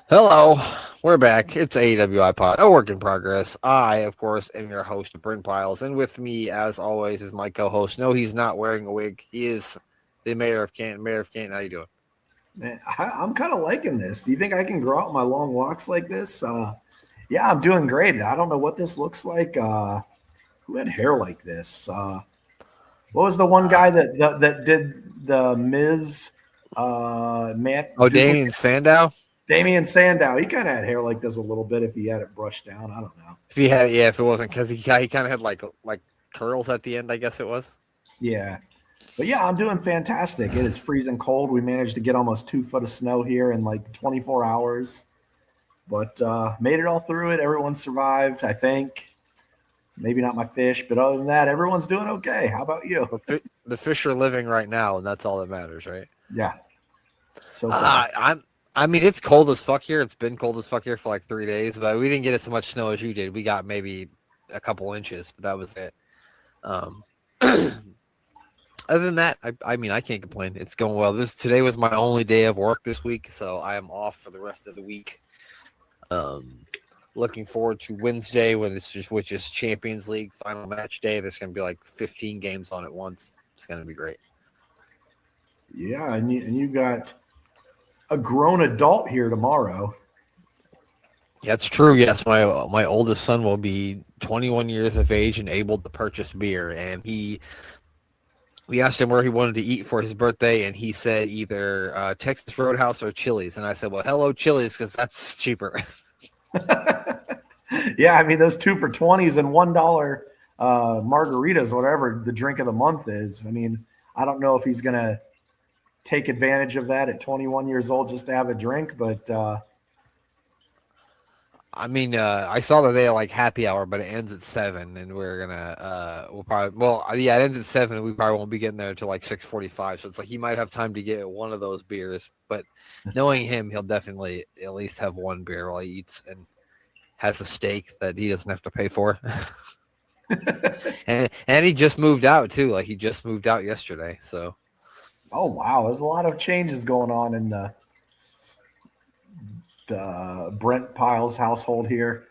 Hello, we're back. It's AWI Pod, a work in progress. I, of course, am your host, Brent Piles, and with me, as always, is my co-host. No, he's not wearing a wig. He is the mayor of Canton. Mayor of Canton, how you doing? Man, I'm kind of liking this. Do you think I can grow out my long locks like this? Yeah, I'm doing great. I don't know what this looks like. Who had hair like this? What was the one guy that did the Miz Matt Oh, duplicate? Damian Sandow. Damian Sandow. He kind of had hair like this a little bit if he had it brushed down. I don't know. If he had, yeah, if it wasn't because he kind of had like curls at the end, I guess it was. Yeah. But yeah, I'm doing fantastic. It is freezing cold. We managed to get almost 2 foot of snow here in like 24 hours, but made it all through it. Everyone survived, I think. Maybe not my fish, but other than that, everyone's doing okay. How about you? The fish are living right now, and that's all that matters, right? Yeah, so far. I mean, it's cold as fuck here. It's been cold as fuck here for like 3 days, but we didn't get as much snow as you did. We got maybe a couple inches, but that was it. Other than that, I mean, I can't complain. It's going well. Today was my only day of work this week, so I am off for the rest of the week. Looking forward to Wednesday which is Champions League final match day. There's going to be like 15 games on at once. It's going to be great. Yeah, and you got a grown adult here tomorrow. That's true. Yes, my oldest son will be 21 years of age and able to purchase beer, and we asked him where he wanted to eat for his birthday, and he said either Texas Roadhouse or Chili's. And I said, well, hello, Chili's, because that's cheaper. Yeah, I mean, those 2 for 20s and $1 margaritas, whatever the drink of the month is. I mean, I don't know if he's going to take advantage of that at 21 years old just to have a drink, but I mean, I saw that they had like happy hour, but it ends at 7, and we're gonna it ends at 7, and we probably won't be getting there until like 6:45. So it's like he might have time to get one of those beers, but knowing him, he'll definitely at least have one beer while he eats and has a steak that he doesn't have to pay for. and he just moved out too. Like he just moved out yesterday. So oh wow, there's a lot of changes going on in the Brent Piles household here.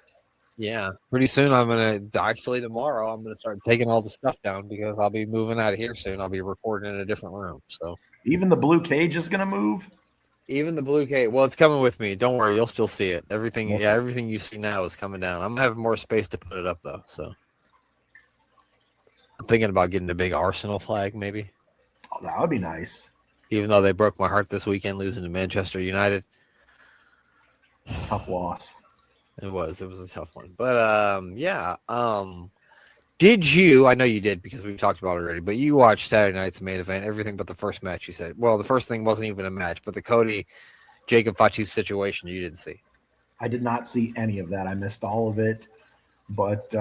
yeah, pretty soon tomorrow I'm gonna start taking all the stuff down because I'll be moving out of here soon. I'll be recording in a different room. So even the blue cage is gonna move. even the blue cake, well, it's coming with me. Don't worry, you'll still see it. Everything you see now is coming down. I'm gonna have more space to put it up though. So I'm thinking about getting a big Arsenal flag, maybe. Oh, that would be nice. Even though they broke my heart this weekend, losing to Manchester United. Tough loss. It was a tough one. But yeah. Did you? I know you did because we've talked about it already. But you watched Saturday night's main event, everything but the first match. You said, well, the first thing wasn't even a match, but the Cody Jacob Fatu situation you didn't see. I did not see any of that. I missed all of it. But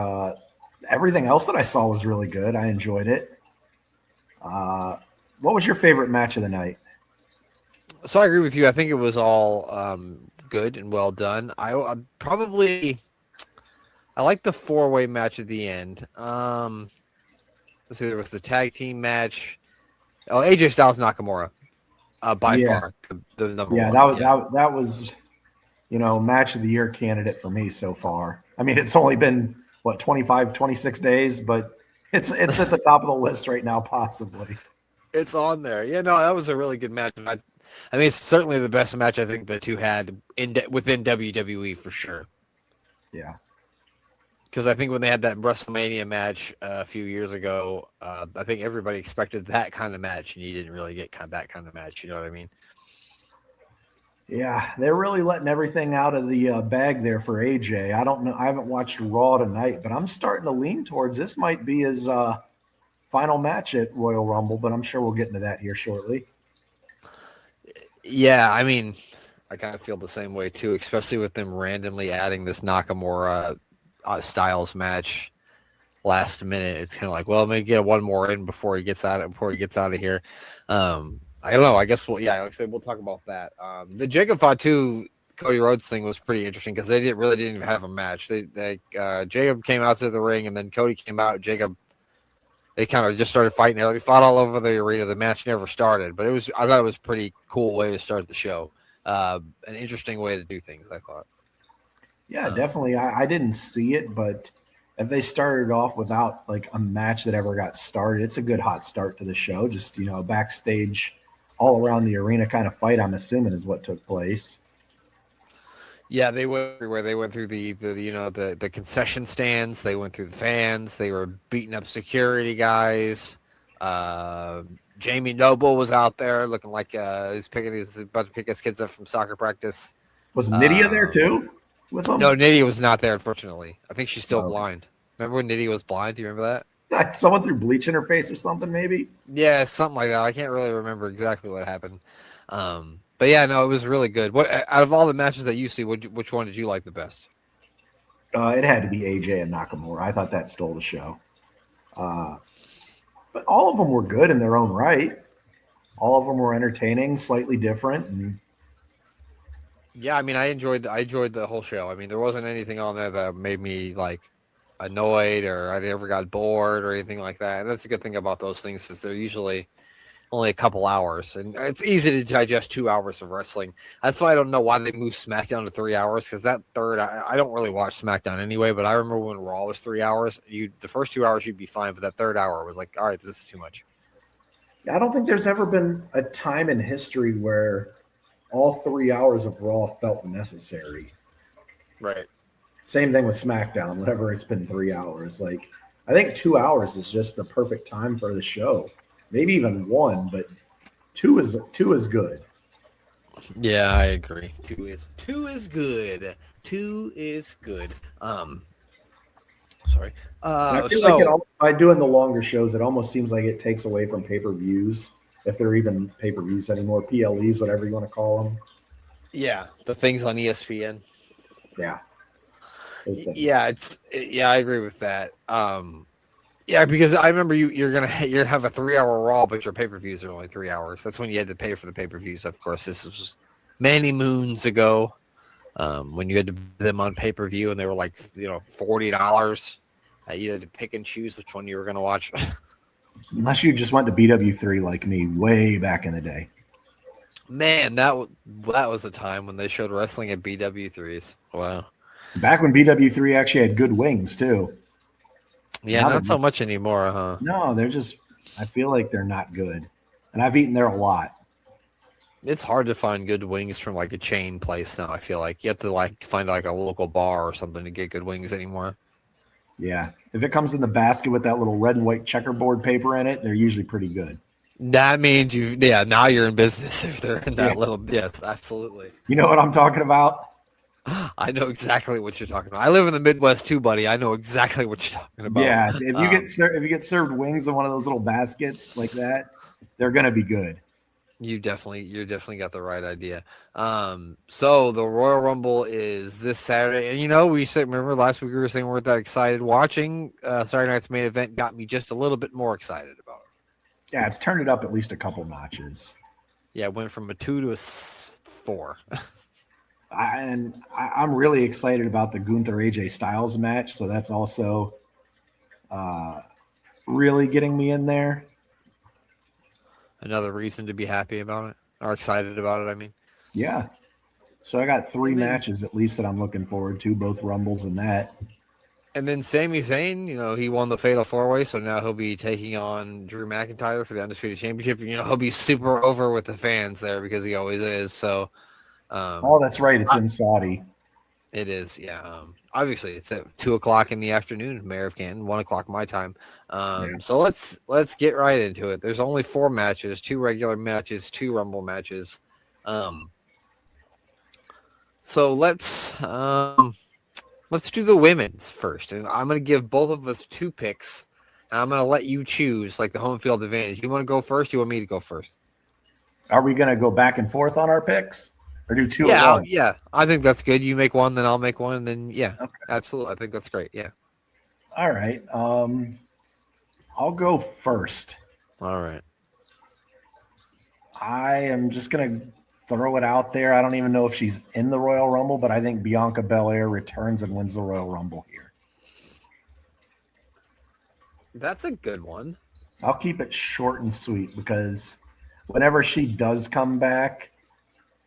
everything else that I saw was really good. I enjoyed it. What was your favorite match of the night? So I agree with you. I think it was all good and well done. I like the 4-way match at the end. Let's see, there was the tag team match. Oh, AJ Styles Nakamura, by far the number one. That was match of the year candidate for me so far. I mean, it's only been 25, 26 days, but it's at the top of the list right now, possibly. It's on there. Yeah, no, that was a really good match. I mean, it's certainly the best match I think the two had within WWE for sure. Yeah. Because I think when they had that WrestleMania match a few years ago, I think everybody expected that kind of match, and you didn't really get that kind of match. You know what I mean? Yeah, they're really letting everything out of the bag there for AJ. I don't know. I haven't watched Raw tonight, but I'm starting to lean towards this might be his final match at Royal Rumble, but I'm sure we'll get into that here shortly. Yeah, I mean, I kind of feel the same way too, especially with them randomly adding this Nakamura Styles match last minute. It's kind of like, well, maybe get one more in before he gets out of here. I don't know. I guess like I said, we'll talk about that. The Jacob Fatu Cody Rhodes thing was pretty interesting because they didn't even have a match. Jacob came out to the ring and then Cody came out. They kind of just started fighting. They fought all over the arena. The match never started, but I thought it was a pretty cool way to start the show. an interesting way to do things, I thought. Yeah, definitely. I didn't see it, but if they started off without like a match that ever got started, it's a good hot start to the show. Just, backstage all around the arena kind of fight, I'm assuming, is what took place. Yeah, they went everywhere. They went through the concession stands. They went through the fans. They were beating up security guys. Uh, Jamie Noble was out there looking like he's about to pick his kids up from soccer practice. Was Nydia there Um, too with them? no, Nitty was not there, unfortunately. I think she's still Oh, blind. Remember when Nitty was blind? Do you remember that? okay. Someone threw bleach in her face or something, maybe? Yeah, something like that. I can't really remember exactly what happened. But yeah, no, it was really good. What out of all the matches that you see, which one did you like the best? It had to be AJ and Nakamura. I thought that stole the show. Uh, but all of them were good in their own right. All of them were entertaining, slightly different, and Yeah, I mean, I enjoyed the whole show. I mean, there wasn't anything on there that made me like annoyed or I never got bored or anything like that. And that's a good thing about those things is they're usually only a couple hours, and it's easy to digest 2 hours of wrestling. That's why I don't know why they moved SmackDown to 3 hours because that third, I don't really watch SmackDown anyway. But I remember when Raw was 3 hours, the first 2 hours you'd be fine, but that third hour was like, all right, this is too much. I don't think there's ever been a time in history where all 3 hours of Raw felt necessary. Right. Same thing with SmackDown, whenever it's been 3 hours. Like, I think 2 hours is just the perfect time for the show. Maybe even one, but two is good. Yeah, I agree. Two is good. Two is good. Sorry. And I feel like So by doing the longer shows, it almost seems like it takes away from pay-per-views, if they're even pay-per-views anymore, PLEs, whatever you want to call them. yeah, the things on ESPN. Yeah, those things. Yeah, I agree with that. Yeah, because I remember you're gonna have a 3 hour Raw, but your pay per views are only 3 hours. That's when you had to pay for the pay per views. Of course, this was many moons ago. When you had to buy them on pay per view, and they were like $40. You had to pick and choose which one you were gonna watch. Unless you just went to BW3 like me way back in the day. Man, that was a time when they showed wrestling at BW3s. Wow. Back when BW3 actually had good wings too. Yeah, Now not so much anymore, huh? No, they're just. I feel like they're not good, and I've eaten there a lot. It's hard to find good wings from like a chain place now. I feel like you have to like find like a local bar or something to get good wings anymore. Yeah, if it comes in the basket with that little red and white checkerboard paper in it, they're usually pretty good. That means now you're in business if they're in that Yeah. little. Yes, absolutely. You know what I'm talking about? I know exactly what you're talking about. I live in the Midwest too, buddy. I know exactly what you're talking about. Yeah, if you get served wings in one of those little baskets like that, they're gonna be good. You're definitely got the right idea. So the Royal Rumble is this Saturday, and we said, remember last week we were saying we weren't that excited. Watching Saturday night's main event got me just a little bit more excited about it. Yeah, it's turned it up at least a couple notches. Yeah, it went from a 2 to a 4. I'm really excited about the Gunther AJ Styles match, so that's also really getting me in there. Another reason to be happy about it or excited about it. I mean, yeah. So I got three And then- matches at least that I'm looking forward to, both Rumbles and that. and then Sami Zayn, he won the Fatal 4-Way, so now he'll be taking on Drew McIntyre for the Undisputed Championship. He'll be super over with the fans there because he always is. So, Oh, that's right. It's in Saudi. it is, yeah. Obviously, it's at 2:00 in the afternoon, Mayor of Canton, 1:00 my time. So let's get right into it. There's only 4 matches, 2 regular matches, 2 Rumble matches. So let's do the women's first, and I'm gonna give both of us 2 picks, and I'm gonna let you choose like the home field advantage. You want to go first? You want me to go first? Are we going to go back and forth on our picks or do 2 at Yeah, once? yeah. I think that's good. You make one, then I'll make one, and then Okay. absolutely. I think that's great. Yeah. All right. I'll go first. All right. I am just going to throw it out there. I don't even know if she's in the Royal Rumble, but I think Bianca Belair returns and wins the Royal Rumble here. That's a good one. I'll keep it short and sweet because whenever she does come back,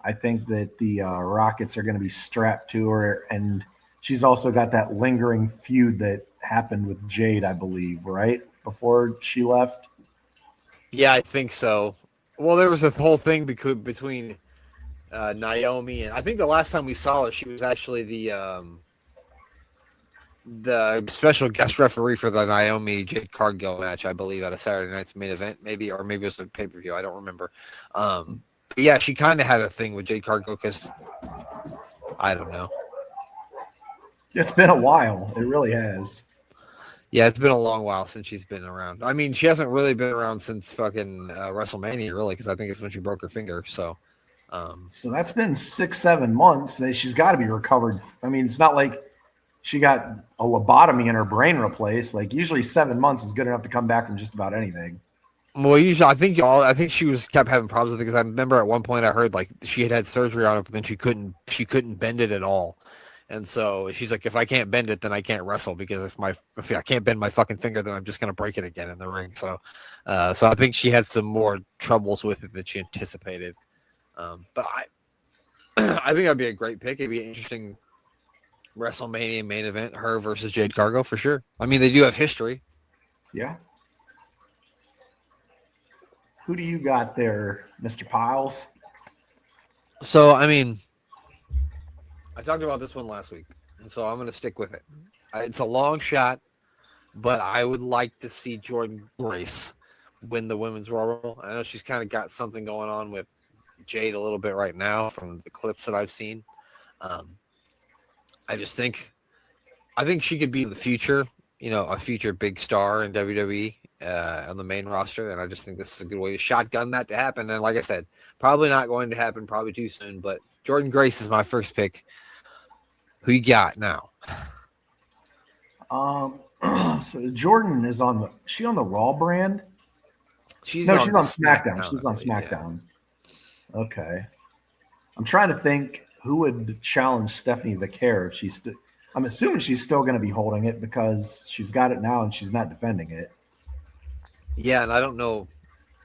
I think that the Rockets are going to be strapped to her, and she's also got that lingering feud that happened with Jade, I believe, right before she left. Yeah, I think so. Well, there was a whole thing between Naomi and I think the last time we saw her, she was actually the special guest referee for the Naomi Jade Cargill match, I believe, at a Saturday night's main event, maybe, or maybe it was a pay per view. I don't remember. But yeah, she kind of had a thing with Jade Cargill because I don't know. It's been a while. It really has. Yeah, it's been a long while since she's been around. I mean, she hasn't really been around since fucking WrestleMania, really, because I think it's when she broke her finger. So that's been 6-7 months. She's got to be recovered. I mean, it's not like she got a lobotomy and her brain replaced. Like usually 7 months is good enough to come back from just about anything. Well, usually I think she kept having problems with it because I remember at one point I heard like she had surgery on it, but then she couldn't bend it at all. And so she's like, if I can't bend it, then I can't wrestle because if I can't bend my fucking finger, then I'm just gonna break it again in the ring. So I think she had some more troubles with it than she anticipated. But I think that'd be a great pick. It'd be an interesting WrestleMania main event, her versus Jade Cargill for sure. I mean, they do have history. Yeah. Who do you got there, Mr. Piles? So I mean, I talked about this one last week, and so I'm going to stick with it. It's a long shot, but I would like to see Jordynne Grace win the Women's Royal Rumble. I know she's kind of got something going on with Jade a little bit right now from the clips that I've seen. I think she could be in the future, a future big star in WWE on the main roster, and I just think this is a good way to shotgun that to happen. And like I said, probably not going to happen, probably too soon, but Jordynne Grace is my first pick. Who you got now? So Jordan is on she on the Raw brand? She's on SmackDown. She's on SmackDown. Yeah. Okay. I'm trying to think who would challenge Stephanie Vaquer if she's I'm assuming she's still going to be holding it because she's got it now and she's not defending it. Yeah, and I don't know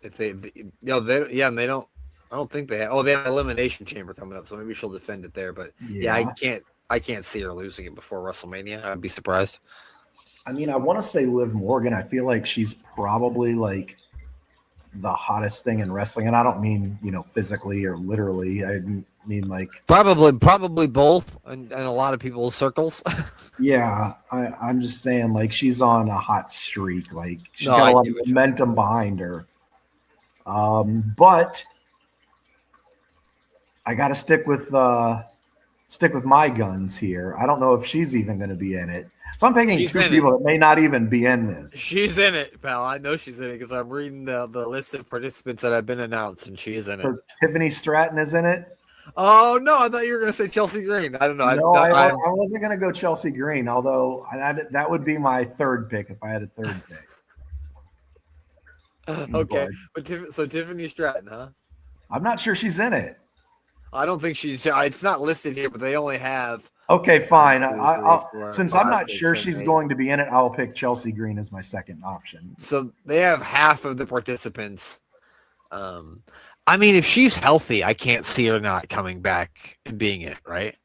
if they and they don't. I don't think they have. Oh, they have an Elimination Chamber coming up, so maybe she'll defend it there. But yeah, I can't see her losing it before WrestleMania. I'd be surprised. I mean, I want to say Liv Morgan. I feel like she's probably like the hottest thing in wrestling, and I don't mean physically or literally. I mean like probably both, and a lot of people's circles. Yeah, I'm just saying like she's on a hot streak. Like she's got a lot of momentum behind her. But I got to stick with my guns here. I don't know if she's even going to be in it. So I'm picking two people that may not even be in this. She's in it, pal. I know she's in it because I'm reading the list of participants that have been announced, and she is in it. Tiffany Stratton is in it? Oh, no. I thought you were going to say Chelsea Green. I don't know. No, I wasn't going to go Chelsea Green, although that would be my third pick if I had a third pick. Okay. But so Tiffany Stratton, huh? I'm not sure she's in it. I don't think she's – it's not listed here, but they only have – Okay, fine. Since I'm not sure she's going to be in it, I'll pick Chelsea Green as my second option. So they have half of the participants. I mean, if she's healthy, I can't see her not coming back and being in it, right?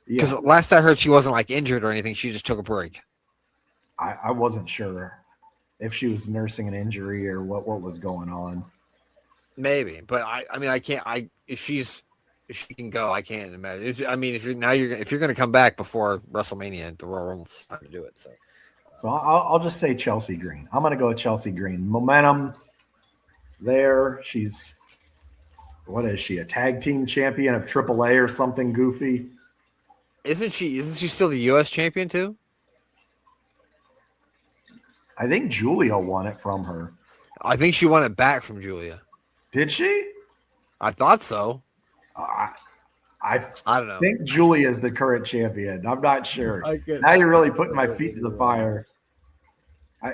Because last I heard, she wasn't like injured or anything. She just took a break. I wasn't sure if she was nursing an injury or what was going on. Maybe, but I mean, I can't. If she can go, I can't imagine. If you're going to come back before WrestleMania, the Royal Rumble's time to do it. So I'll just say Chelsea Green. I'm going to go with Chelsea Green. Momentum there. What is she? A tag team champion of AAA or something goofy? Isn't she still the U.S. champion too? I think Julia won it from her. I think she won it back from Julia. Did she? I thought so. I don't know. I think Julia is the current champion. I'm not sure. Now you're really putting my feet to the fire.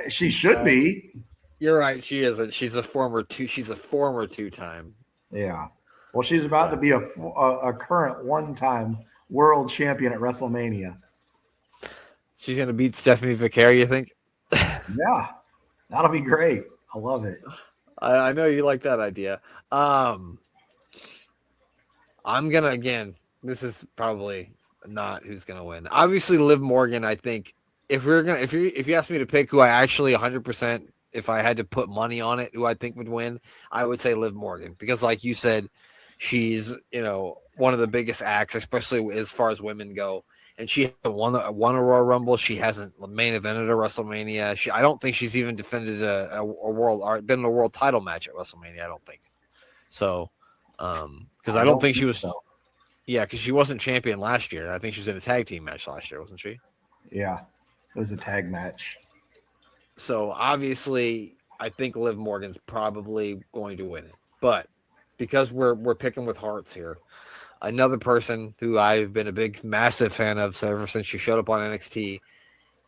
She should be. You're right. She is. She's a former two-time. Yeah. Well, she's about to be a current one-time world champion at WrestleMania. She's going to beat Stephanie Vaquer, you think? Yeah. That'll be great. I love it. I know you like that idea. I'm gonna again. This is probably not who's gonna win. Obviously, Liv Morgan. I think if you ask me to pick who I actually 100%, if I had to put money on it, who I think would win, I would say Liv Morgan because, like you said, she's one of the biggest acts, especially as far as women go. And she won a Royal Rumble. She hasn't main evented a WrestleMania. I don't think she's even defended a world or been in a world title match at WrestleMania. I don't think so. Because I don't think she was. So. Yeah, because she wasn't champion last year. I think she was in a tag team match last year, wasn't she? Yeah, it was a tag match. So obviously, I think Liv Morgan's probably going to win it. But because we're picking with hearts here, another person who I've been a big, massive fan of ever since she showed up on NXT,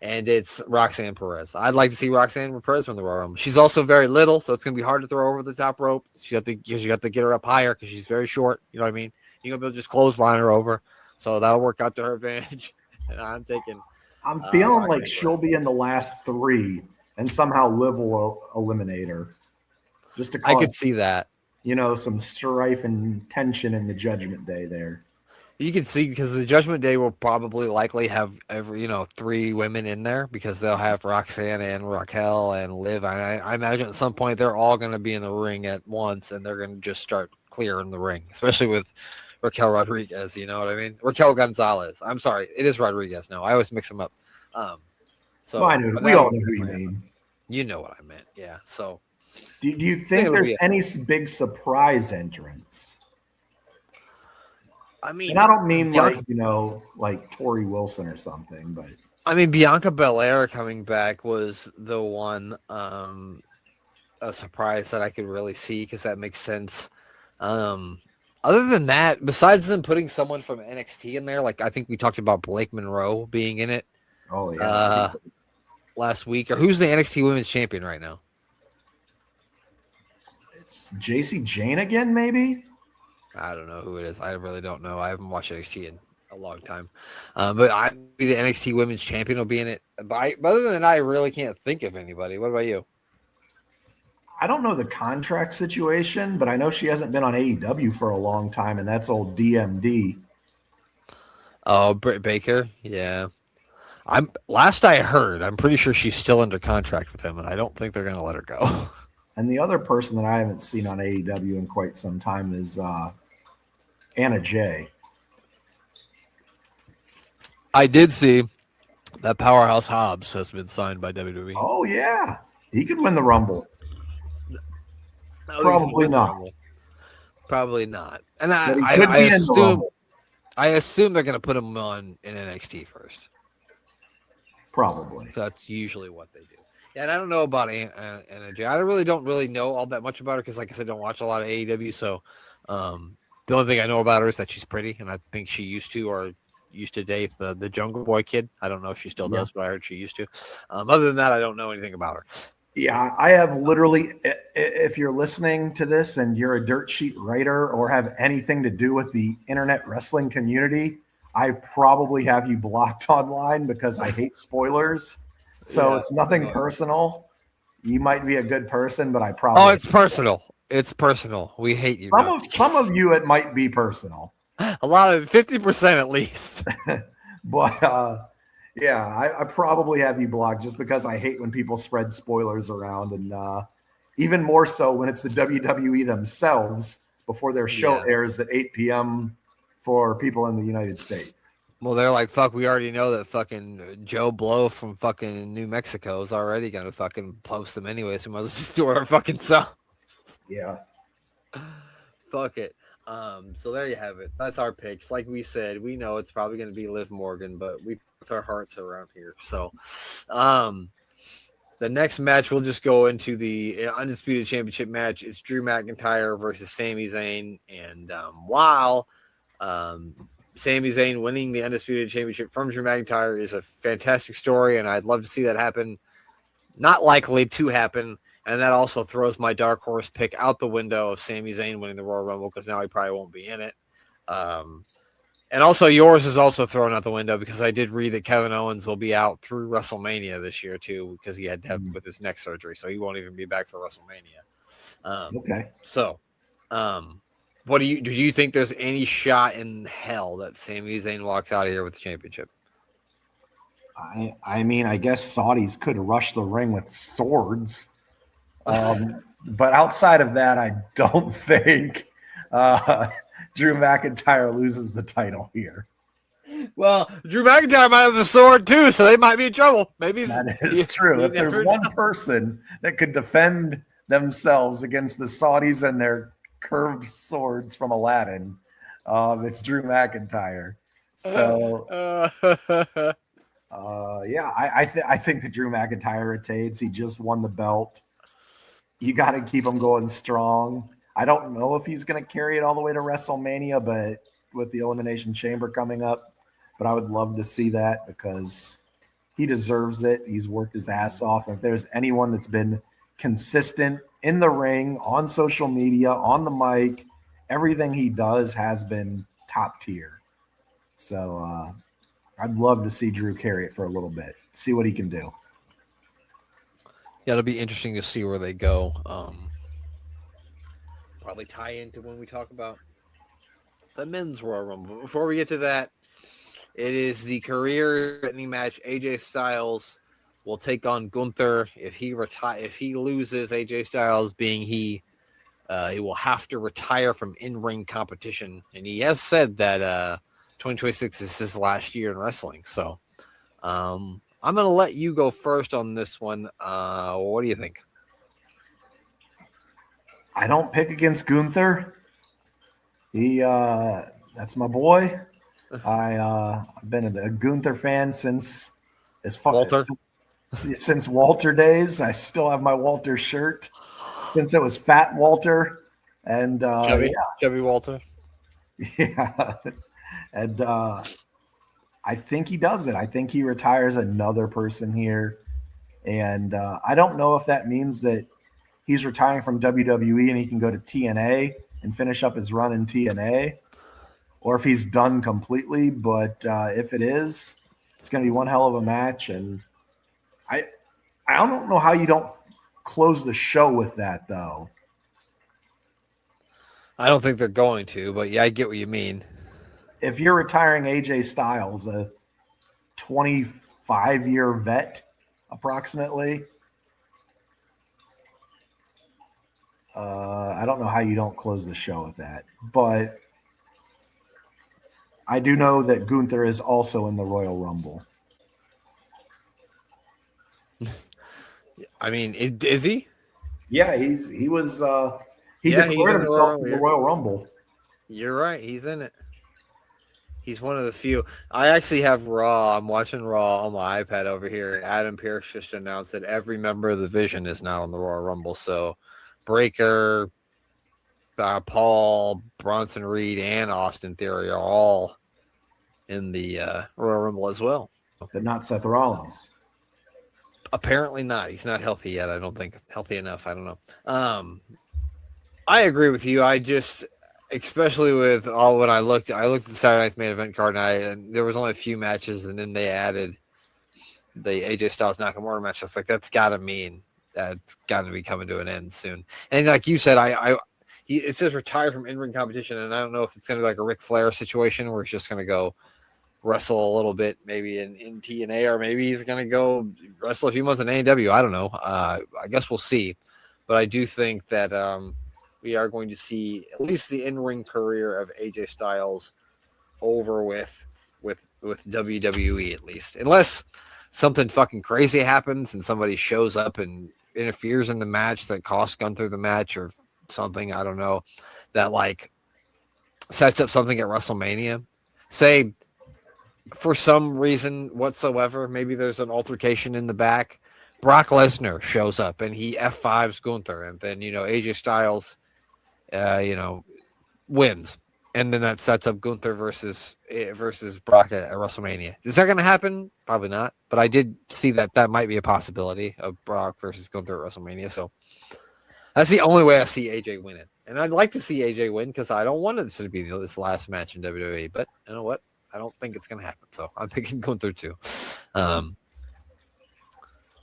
and it's Roxanne Perez. I'd like to see Roxanne Perez win the Royal Rumble. She's also very little, so it's going to be hard to throw over the top rope. You got to get her up higher because she's very short. You know what I mean? You're going to be able to just clothesline her over. So that'll work out to her advantage. And I'm feeling like she'll be in the last 3 and somehow Liv will eliminate her. Just to I could see that. Some strife and tension in the Judgment Day there. You can see because the Judgment Day will probably likely have 3 women in there because they'll have Roxanne and Raquel and Liv. I imagine at some point they're all going to be in the ring at once and they're going to just start clearing the ring, especially with Raquel Rodriguez. You know what I mean? Raquel Gonzalez. I'm sorry, it is Rodriguez. No, I always mix them up. We all know who you mean. You know what I meant, yeah. So, do you think there's any big surprise entrants? I mean, and I don't mean like Tori Wilson or something, but I mean Bianca Belair coming back was the one a surprise that I could really see because that makes sense. Other than that, besides them putting someone from NXT in there, like I think we talked about Blake Monroe being in it. Oh yeah. Last week, or who's the NXT Women's Champion right now? It's JC Jane again, maybe. I don't know who it is. I really don't know. I haven't watched NXT in a long time. But the NXT Women's Champion will be in it. But other than that, I really can't think of anybody. What about you? I don't know the contract situation, but I know she hasn't been on AEW for a long time, and that's old DMD. Oh, Britt Baker? Yeah. Last I heard, I'm pretty sure she's still under contract with him, and I don't think they're going to let her go. And the other person that I haven't seen on AEW in quite some time is Anna Jay. I did see that Powerhouse Hobbs has been signed by WWE. Oh, yeah. He could win the Rumble. Probably not. Probably not. And I assume they're going to put him on in NXT first. Probably. That's usually what they do. Yeah, and I don't know about Anna Jay. I don't really know all that much about her because, like I said, I don't watch a lot of AEW. So the only thing I know about her is that she's pretty, and I think she used to date the Jungle Boy kid. I don't know if she still does, but I heard she used to. Other than that, I don't know anything about her. Yeah, I have literally, if you're listening to this and you're a dirt sheet writer or have anything to do with the internet wrestling community, I probably have you blocked online because I hate spoilers. So it's nothing personal. You might be a good person, but I probably... Oh, it's personal. It's personal. We hate you. Some of you, it might be personal. A lot of 50% at least. But yeah, I probably have you blocked just because I hate when people spread spoilers around, and even more so when it's the WWE themselves before their show airs at 8 p.m. for people in the United States. Well, they're like, fuck, we already know that fucking Joe Blow from fucking New Mexico is already going to fucking post them anyway, so we might as well just do it our fucking self. Yeah. Fuck it. So there you have it. That's our picks. Like we said, we know it's probably going to be Liv Morgan, but we put our hearts around here. So the next match, we'll just go into the Undisputed Championship match. It's Drew McIntyre versus Sami Zayn. And while Sami Zayn winning the Undisputed Championship from Drew McIntyre is a fantastic story, and I'd love to see that happen. Not likely to happen. And that also throws my dark horse pick out the window of Sami Zayn winning the Royal Rumble because now he probably won't be in it. And also yours is also thrown out the window because I did read that Kevin Owens will be out through WrestleMania this year too because he had to have with his neck surgery, so he won't even be back for WrestleMania. Okay. So do you think there's any shot in hell that Sami Zayn walks out of here with the championship? I mean, I guess Saudis could rush the ring with swords. But outside of that, I don't think Drew McIntyre loses the title here. Well, Drew McIntyre might have the sword too, so they might be in trouble. Maybe that is true. If there's one person that could defend themselves against the Saudis and their curved swords from Aladdin, it's Drew McIntyre. So, I think that Drew McIntyre retains. He just won the belt. You got to keep him going strong. I don't know if he's going to carry it all the way to WrestleMania, but with the Elimination Chamber coming up, but I would love to see that because he deserves it. He's worked his ass off. And if there's anyone that's been consistent in the ring, on social media, on the mic, everything he does has been top tier. So I'd love to see Drew carry it for a little bit, see what he can do. Yeah, it'll be interesting to see where they go. Probably tie into when we talk about the men's Royal Rumble. Before we get to that, it is the career-ending match. AJ Styles will take on Gunther. If he loses, AJ Styles, being he will have to retire from in-ring competition. And he has said that 2026 is his last year in wrestling. So I'm going to let you go first on this one. What do you think? I don't pick against Gunther. That's my boy. I've been a Gunther fan since since Walter days. I still have my Walter shirt since it was Fat Walter and Chubby Walter. Yeah, and I think he does it. I think he retires another person here, and I don't know if that means that he's retiring from WWE and he can go to TNA and finish up his run in TNA, or if he's done completely. But if it is, it's going to be one hell of a match. And I don't know how you don't close the show with that, though. I don't think they're going to, but yeah, I get what you mean. If you're retiring AJ Styles, a 25-year vet, approximately, I don't know how you don't close the show with that. But I do know that Gunther is also in the Royal Rumble. I mean, is he? Yeah, he declared himself in the Royal Rumble. You're right. He's in it. He's one of the few. I actually have Raw. I'm watching Raw on my iPad over here. And Adam Pearce just announced that every member of the Vision is now in the Royal Rumble. So Breaker, Paul, Bronson Reed, and Austin Theory are all in the Royal Rumble as well. But not Seth Rollins. Apparently not. He's not healthy yet. I don't think healthy enough. I don't know. I agree with you. I just, especially with all when I looked at the Saturday Night's main event card, and there was only a few matches, and then they added the AJ Styles Nakamura match. It's like that's got to mean that's got to be coming to an end soon. And like you said, it says retire from in-ring competition, and I don't know if it's going to be like a Ric Flair situation where he's just going to go wrestle a little bit, maybe in TNA, or maybe he's going to go wrestle a few months in AEW. I don't know. I guess we'll see. But I do think that we are going to see at least the in-ring career of AJ Styles over with WWE, at least, unless something fucking crazy happens and somebody shows up and interferes in the match that costs Gunther the match or something. I don't know, that like sets up something at WrestleMania. Say for some reason whatsoever, maybe there's an altercation in the back. Brock Lesnar shows up and he F5s Gunther, and then AJ Styles wins, and then that sets up Gunther versus Brock at WrestleMania. Is that going to happen? Probably not, but I did see that might be a possibility of Brock versus Gunther at WrestleMania. So that's the only way I see AJ winning, and I'd like to see AJ win because I don't want this to be this last match in WWE. But you know what? I don't think it's going to happen, so I'm picking Gunther too.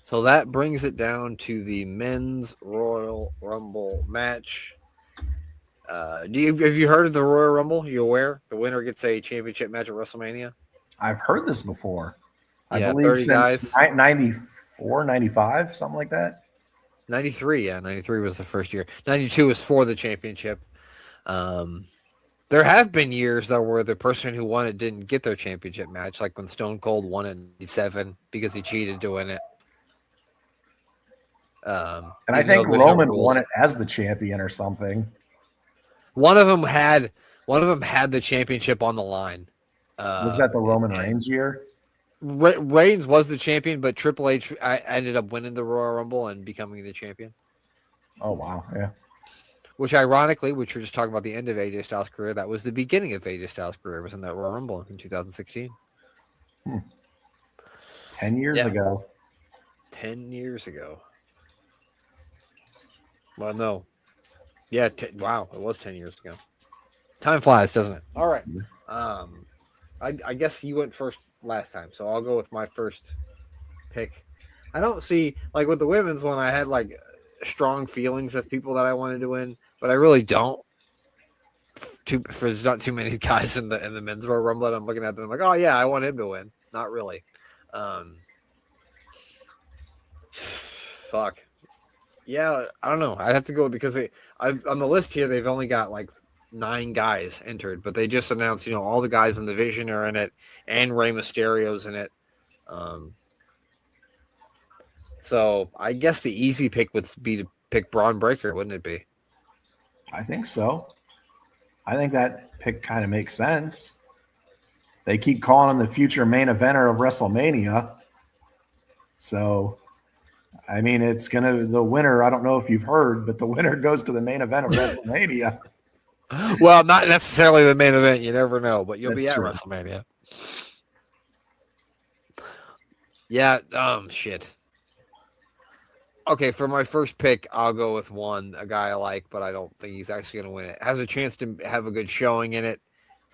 So that brings it down to the men's Royal Rumble match. Have you heard of the Royal Rumble? You aware the winner gets a championship match at WrestleMania? I've heard this before. I Yeah, believe 30 since guys. 94, 95, something like that. 93, yeah, 93 was the first year. 92 was for the championship. Um, there have been years though where the person who won it didn't get their championship match, like when Stone Cold won it in 97 because he cheated to win it. And I Even though think there's no Roman won rules. it as the champion or something. One of them had the championship on the line. Was that the Roman Reigns year? Reigns was the champion, but Triple H ended up winning the Royal Rumble and becoming the champion. Oh, wow. Yeah. Which, ironically, which we're just talking about the end of AJ Styles' career, that was the beginning of AJ Styles' career. Was in that Royal Rumble in 2016. 10 years ago. 10 years ago. Well, no. Yeah, wow, it was 10 years ago. Time flies, doesn't it? All right. I guess you went first last time, so I'll go with my first pick. I don't see, like with the women's one, I had like strong feelings of people that I wanted to win, but I really don't. There's not too many guys in the men's Royal Rumble that I'm looking at them. I'm like, oh yeah, I want him to win. Not really. Fuck. Yeah, I don't know. I'd have to go because on the list here they've only got like 9 guys entered, but they just announced all the guys in the Vision are in it, and Rey Mysterio's in it. So I guess the easy pick would be to pick Braun Breaker, wouldn't it be? I think so. I think that pick kind of makes sense. They keep calling him the future main eventer of WrestleMania. So, I mean, it's going to, the winner, I don't know if you've heard, but the winner goes to the main event of WrestleMania. Well, not necessarily the main event. You never know, but you'll be at true. WrestleMania. Yeah. Shit. Okay, for my first pick, I'll go with a guy I like, but I don't think he's actually going to win it. Has a chance to have a good showing in it,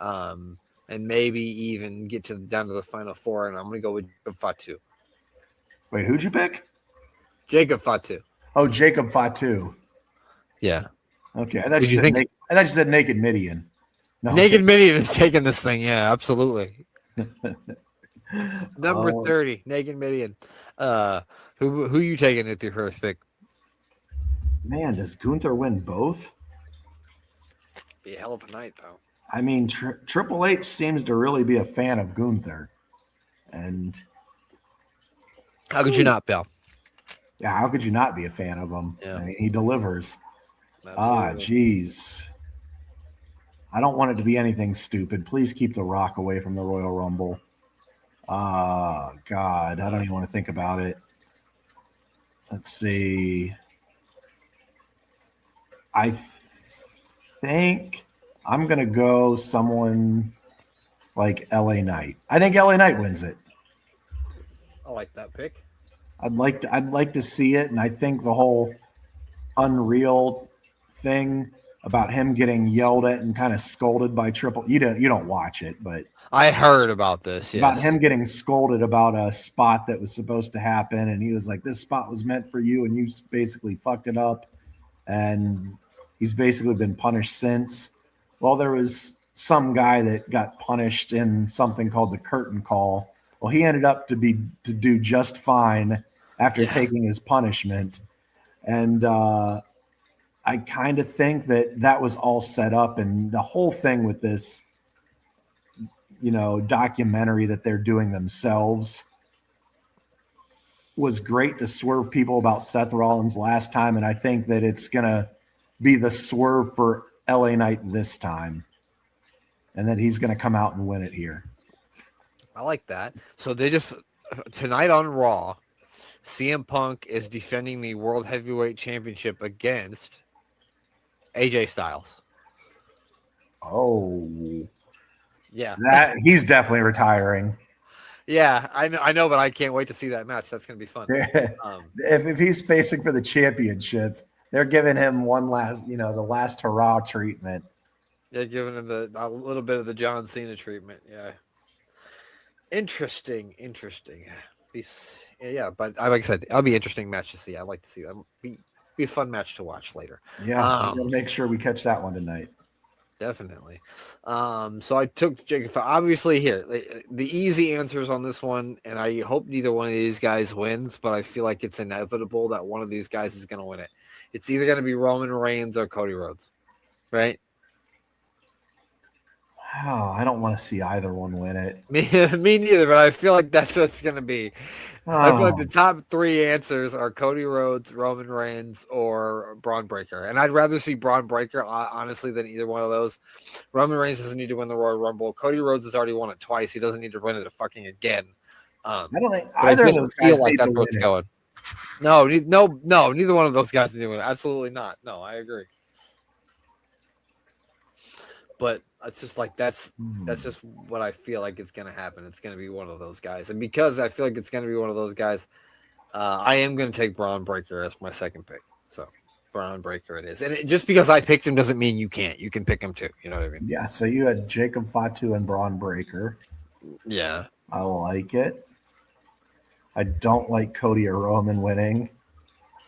and maybe even get down to the final 4. And I'm going to go with Jacob Fatu. Wait, who'd you pick? Jacob Fatu. Oh, Jacob Fatu. Yeah. Okay, I thought you said Naked Midian. No, Naked Midian is taking this thing. Yeah, absolutely. Number 30, Naked Midian. Who you taking with your first pick? Man, does Gunther win both? Be a hell of a night, pal. I mean, Triple H seems to really be a fan of Gunther, and how could you not, pal? Yeah, how could you not be a fan of him? Yeah. I mean, he delivers. Absolutely. Geez. I don't want it to be anything stupid. Please keep The Rock away from the Royal Rumble. God, I don't even want to think about it. Let's see. I think I'm going to go someone like LA Knight. I think LA Knight wins it. I like that pick. I'd like to see it, and I think the whole Unreal thing about him getting yelled at and kind of scolded by you don't watch it, but I heard about this. Yes. About him getting scolded about a spot that was supposed to happen, and he was like, "This spot was meant for you, and you basically fucked it up." And he's basically been punished since. Well, there was some guy that got punished in something called the curtain call. Well, he ended up to do just fine after taking his punishment, and I kind of think that was all set up, and the whole thing with this, documentary that they're doing themselves was great to swerve people about Seth Rollins last time, and I think that it's gonna be the swerve for LA Knight this time, and that he's gonna come out and win it here. I like that. So they just tonight on Raw, CM Punk is defending the World Heavyweight Championship against AJ Styles. Oh, yeah, that he's definitely retiring. Yeah, I know, but I can't wait to see that match. That's going to be fun. If he's facing for the championship, they're giving him one last, the last hurrah treatment. They're giving him a little bit of the John Cena treatment. Yeah. Interesting. Yeah, but like I said, it'll be an interesting match to see. I'd like to see that. be a fun match to watch later. Yeah, we're gonna make sure we catch that one tonight. Definitely. So I took Jacob. Obviously, here the easy answers on this one, and I hope neither one of these guys wins, but I feel like it's inevitable that one of these guys is going to win it. It's either going to be Roman Reigns or Cody Rhodes, right? Oh, I don't want to see either one win it. Me neither, but I feel like that's what it's going to be. Oh. I feel like the top three answers are Cody Rhodes, Roman Reigns, or Braun Breaker. And I'd rather see Braun Breaker, honestly, than either one of those. Roman Reigns doesn't need to win the Royal Rumble. Cody Rhodes has already won it twice. He doesn't need to win it fucking again. I don't think either of those guys feel like that's where it's going. No, neither one of those guys need to win it. Absolutely not. No, I agree. But it's just like that's just what I feel like it's going to happen. It's going to be one of those guys. And because I feel like it's going to be one of those guys, I am going to take Braun Breaker as my second pick. So Braun Breaker it is. And just because I picked him doesn't mean you can't. You can pick him too. You know what I mean? Yeah, so you had Jacob Fatu and Braun Breaker. Yeah. I like it. I don't like Cody or Roman winning.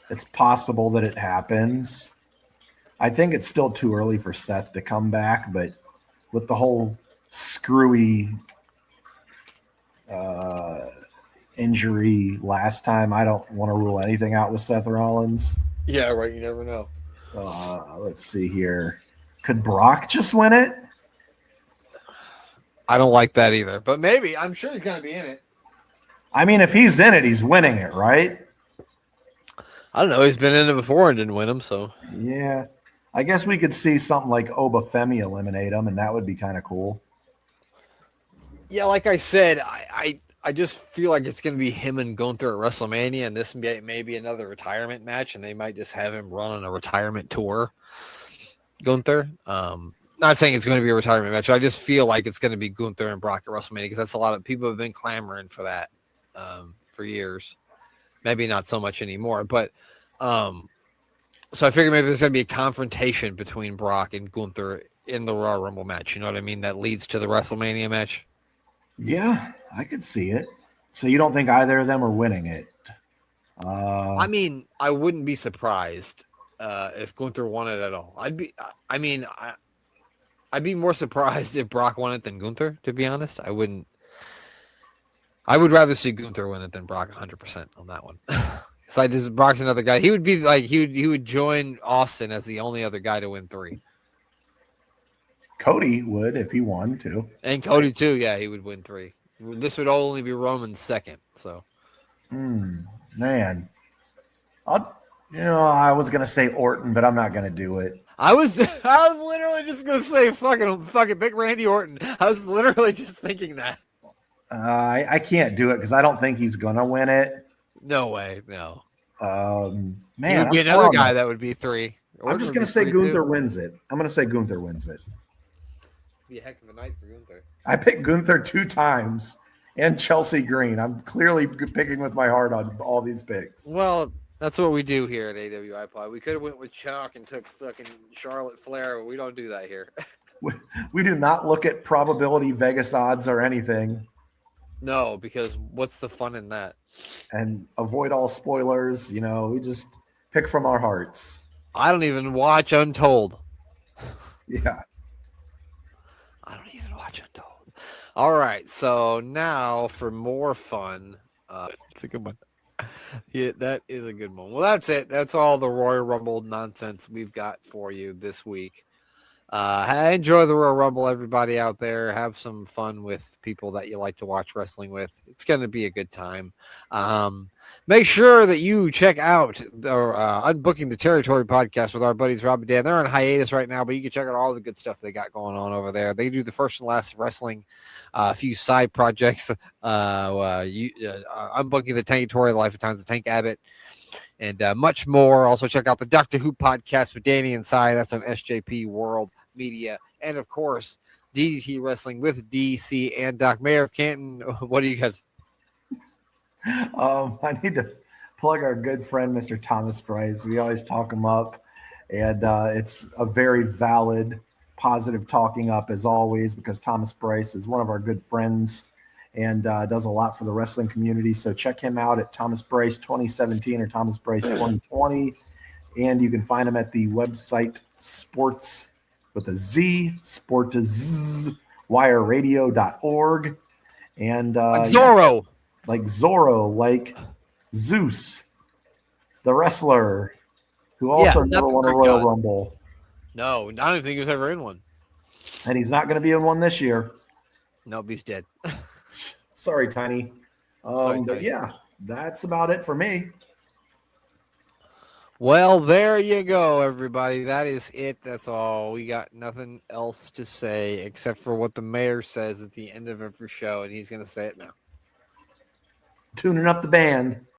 It's possible that it happens. I think it's still too early for Seth to come back, but with the whole screwy injury last time, I don't want to rule anything out with Seth Rollins. Yeah, right. You never know. Let's see here. Could Brock just win it? I don't like that either, but maybe. I'm sure he's going to be in it. I mean, if he's in it, he's winning it, right? I don't know. He's been in it before and didn't win him, so. Yeah. I guess we could see something like Obafemi eliminate him, and that would be kind of cool. Yeah, like I said, I just feel like it's going to be him and Gunther at WrestleMania, and this may be another retirement match, and they might just have him run on a retirement tour. Gunther. Not saying it's going to be a retirement match. I just feel like it's going to be Gunther and Brock at WrestleMania because that's a lot of people have been clamoring for that for years. Maybe not so much anymore, but so I figure maybe there's going to be a confrontation between Brock and Gunther in the Royal Rumble match. You know what I mean? That leads to the WrestleMania match. Yeah, I could see it. So you don't think either of them are winning it? I mean, I wouldn't be surprised if Gunther won it at all. I'd be more surprised if Brock won it than Gunther, to be honest. I wouldn't. I would rather see Gunther win it than Brock 100% on that one. It's like this Brock's another guy. He would be like he would join Austin as the only other guy to win 3. Cody would if he won too. And Cody too, yeah, he would win 3. This would only be Roman's second. So man. I was gonna say Orton, but I'm not gonna do it. I was literally just gonna say fucking pick Randy Orton. I was literally just thinking that. I can't do it because I don't think he's gonna win it. No way, no. Man, he would be another guy that would be 3. Orton I'm just gonna say Gunther wins it. I'm gonna say Gunther wins it. Be a heck of a night for Gunther. I picked Gunther 2 times and Chelsea Green. I'm clearly picking with my heart on all these picks. Well, that's what we do here at AWI Pod. We could have went with Chuck and took fucking Charlotte Flair, but we don't do that here. We do not look at probability Vegas odds or anything. No, because what's the fun in that? And avoid all spoilers. We just pick from our hearts. I don't even watch Untold. Yeah. I don't even watch Untold. All right, so now for more fun. It's a good one. Yeah, that is a good one. Well, that's it. That's all the Royal Rumble nonsense we've got for you this week. Enjoy the Royal Rumble, everybody out there. Have some fun with people that you like to watch wrestling with. It's going to be a good time. Make sure that you check out the Unbooking the Territory podcast with our buddies Rob and Dan. They're on hiatus right now, but you can check out all the good stuff they got going on over there. They do the first and last wrestling, a few side projects, Unbooking the Territory, the Life of Times of Tank Abbott, and much more. Also, check out the Doctor Who podcast with Danny and Cy. That's on SJP World Media. And, of course, DDT Wrestling with DC and Doc. Mayor of Canton, what do you guys? I need to plug our good friend, Mr. Thomas Price. We always talk him up, and it's a very valid, positive talking up as always, because Thomas Price is one of our good friends and does a lot for the wrestling community. So check him out at Thomas Price 2017 or Thomas Price 2020. And you can find them at the website sports with a Z, sportswireradio.org. And Like Zorro. like Zorro, like Zeus, the wrestler, who also not never the won a Greek Royal god. Rumble. No, I don't even think he was ever in one. And he's not going to be in one this year. Nope, he's dead. Sorry, Tiny. Sorry, But Tiny. yeah, that's about it for me. Well, there you go, everybody. That is it. That's all. We got nothing else to say except for what the mayor says at the end of every show, and he's going to say it now. Tuning up the band.